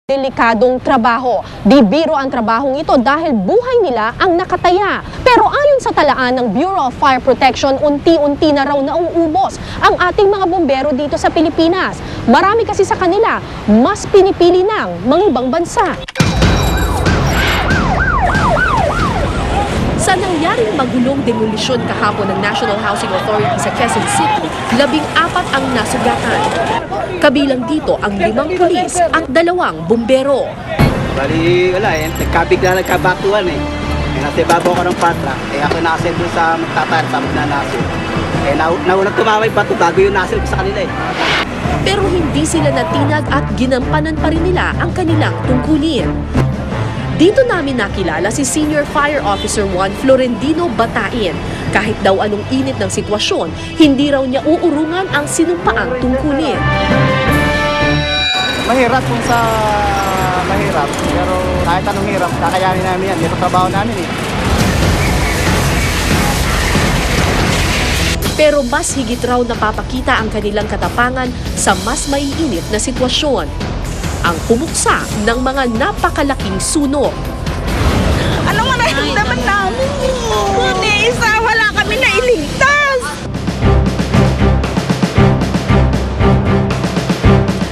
Delikadong trabaho. Di biro ang trabahong ito dahil buhay nila ang nakataya. Pero ayon sa talaan ng Bureau of Fire Protection, unti-unti na raw nauubos ang ating mga bumbero dito sa Pilipinas. Marami kasi sa kanila, mas pinipili ng mga ibang bansa. Sa nangyaring magulong demolisyon kahapon ng National Housing Authority sa Quezon City, 14 ang nasugatan. Kabilang dito ang 5 pulis at 2 bumbero. Bali, wala eh. Nagkabatuan eh. Nasa ibabaw ko ng patra. Ako nasil doon sa magtatayar, sa na nasil. Naunang tumaway bato, bago yung nasil ko sa kanila eh. Pero hindi sila natinag at ginampanan pa rin nila ang kanilang tungkulin. Dito namin nakilala si Senior Fire Officer 1 Florendino Batain. Kahit daw anong init ng sitwasyon, hindi raw niya uurungan ang sinumpaang tungkulin. Mahirap kung sa mahirap, pero kahit anong hirap, kakayanin namin yan. Dito trabaho namin eh. Pero mas higit raw napapakita ang kanilang katapangan sa mas maiinit na sitwasyon. Ang pumuksa ng mga napakalaking sunog. Ano nga naman namin? Kundi isa, wala kami nailigtas.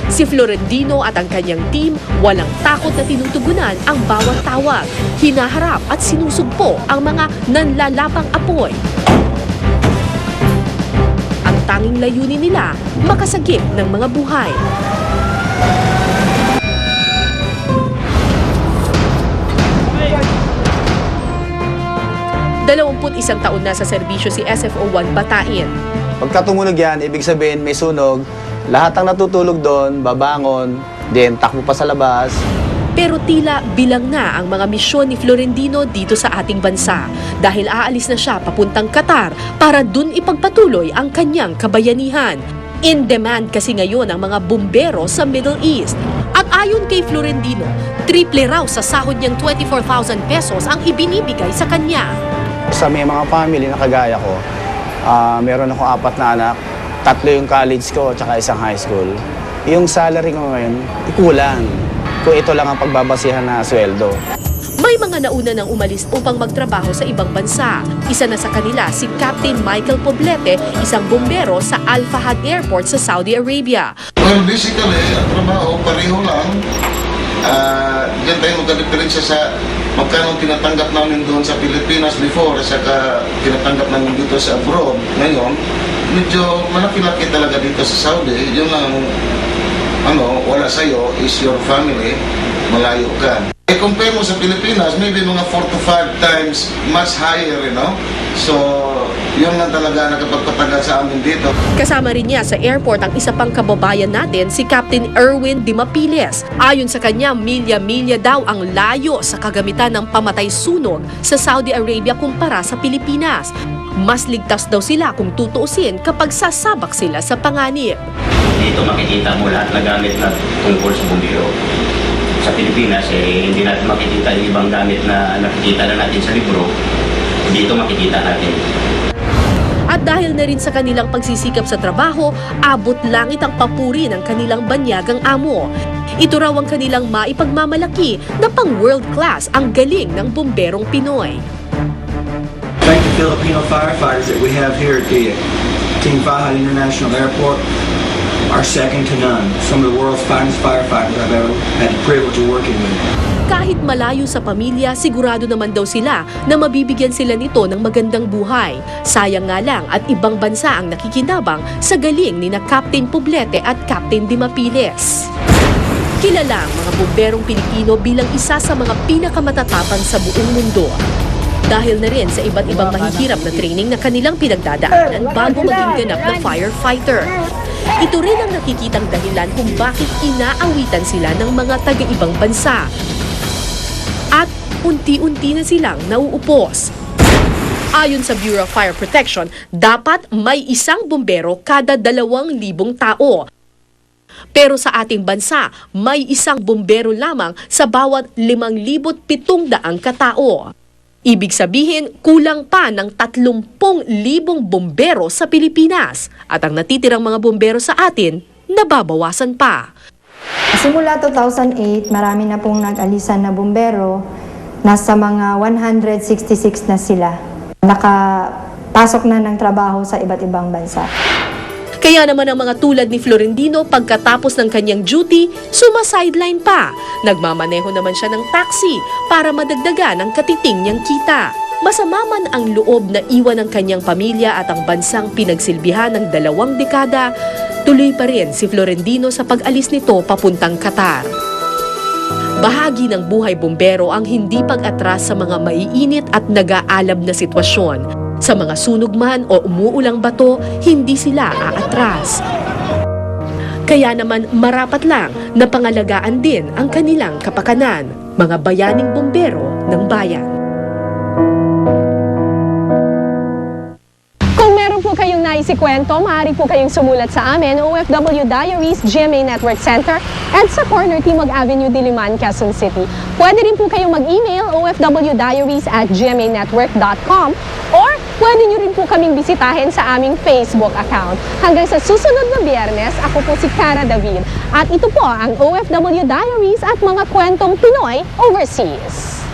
Si Florendino at ang kanyang team walang takot na tinutugunan ang bawat tawag. Hinaharap at sinusugpo ang mga nanlalapang apoy. Ang tanging layunin nila, makasagip ng mga buhay. Isang taon na sa serbisyo si SFO1 Batain. Pagka tumunog yan, ibig sabihin may sunog, lahat ang natutulog doon, babangon, then takbo pa sa labas. Pero tila bilang na ang mga misyon ni Florendino dito sa ating bansa dahil aalis na siya papuntang Qatar para dun ipagpatuloy ang kanyang kabayanihan. In demand kasi ngayon ang mga bumbero sa Middle East. At ayon kay Florendino, triple raw sa sahod niyang 24,000 pesos ang ibinibigay sa kanya. Sa may mga family na kagaya ko, meron ako 4 na anak, 3 yung college ko, tsaka 1 high school. Yung salary ko ngayon, kulang. Kung ito lang ang pagbabasihan na sweldo. May mga nauna nang umalis upang magtrabaho sa ibang bansa. Isa na sa kanila si Captain Michael Poblete, isang bumbero sa Al Fahd Airport sa Saudi Arabia. Well, basically, ang trabaho, pareho lang. Diyan tayo magka-diferensya sa magkano tinatanggap namin doon sa Pilipinas before at saka tinatanggap namin dito sa abroad. Ngayon, medyo malaki-laki talaga dito sa Saudi. Yun ang wala sa'yo is your family, malayo ka. Compare mo sa Pilipinas, maybe mga 4 to 5 times much higher, you know? So, yun lang talaga nakapagpatagal sa amin dito. Kasama rin niya sa airport ang isa pang kababayan natin, si Captain Erwin Dimapiles. Ayon sa kanya, milya-milya daw ang layo sa kagamitan ng pamatay sunog sa Saudi Arabia kumpara sa Pilipinas. Mas ligtas daw sila kung tutuusin kapag sasabak sila sa panganib. Dito makikita mo lahat na gamit na tungkol sa bumbiro. Sa Pilipinas, hindi natin makikita yung ibang gamit na nakikita na natin sa libro. Dito makikita natin. At dahil na rin sa kanilang pagsisikap sa trabaho, abot langit ang papuri ng kanilang banyagang amo. Ito raw ang kanilang maipagmamalaki na pang world class ang galing ng bumberong Pinoy. Thank the Filipino firefighters that we have here at the King Fahd International Airport are second to none. Some of the world's finest firefighters I've ever had the privilege of working with. Kahit malayo sa pamilya, sigurado naman daw sila na mabibigyan sila nito ng magandang buhay. Sayang nga lang at ibang bansa ang nakikinabang sa galing ni na Captain Poblete at Captain Dimapiles. Kilala ang mga bumberong Pilipino bilang isa sa mga pinakamatatapang sa buong mundo. Dahil na rin sa iba't ibang mahihirap na training na kanilang pinagdadaanan bago maging ganap na firefighter. Ito rin ang nakikitang dahilan kung bakit inaawitan sila ng mga taga-ibang bansa. At unti-unti na silang nauupos. Ayon sa Bureau of Fire Protection, dapat may isang bumbero kada 2,000 tao. Pero sa ating bansa, may isang bumbero lamang sa bawat 5,700 katao. Ibig sabihin, kulang pa ng 30,000 bumbero sa Pilipinas at ang natitirang mga bumbero sa atin, nababawasan pa. Simula 2008, marami na pong nag-alisan na bumbero. Nasa mga 166 na sila. Nakapasok na ng trabaho sa iba't ibang bansa. Kaya naman ang mga tulad ni Florentino pagkatapos ng kanyang duty, suma-sideline pa. Nagmamaneho naman siya ng taxi para madagdagan ang katiting niyang kita. Masama man ang loob na iwan ng kanyang pamilya at ang bansang pinagsilbihan ng 2 dekada, tuloy pa rin si Florentino sa pag-alis nito papuntang Qatar. Bahagi ng buhay bumbero ang hindi pag-atras sa mga maiinit at nag-aalab na sitwasyon. Sa mga sunog man o umuulang bato, hindi sila aatras. Kaya naman marapat lang na pangalagaan din ang kanilang kapakanan, mga bayaning bumbero ng bayan. Kung meron po kayong naisikwento, maaari po kayong sumulat sa amin, OFW Diaries, GMA Network Center, at sa Corner Timog Avenue, Diliman, Quezon City. Pwede rin po kayong mag-email ofwdiaries@gmanetwork.com or pwede nyo rin po kaming bisitahin sa aming Facebook account. Hanggang sa susunod na Biyernes, ako po si Cara David. At ito po ang OFW Diaries at mga kwentong Pinoy overseas.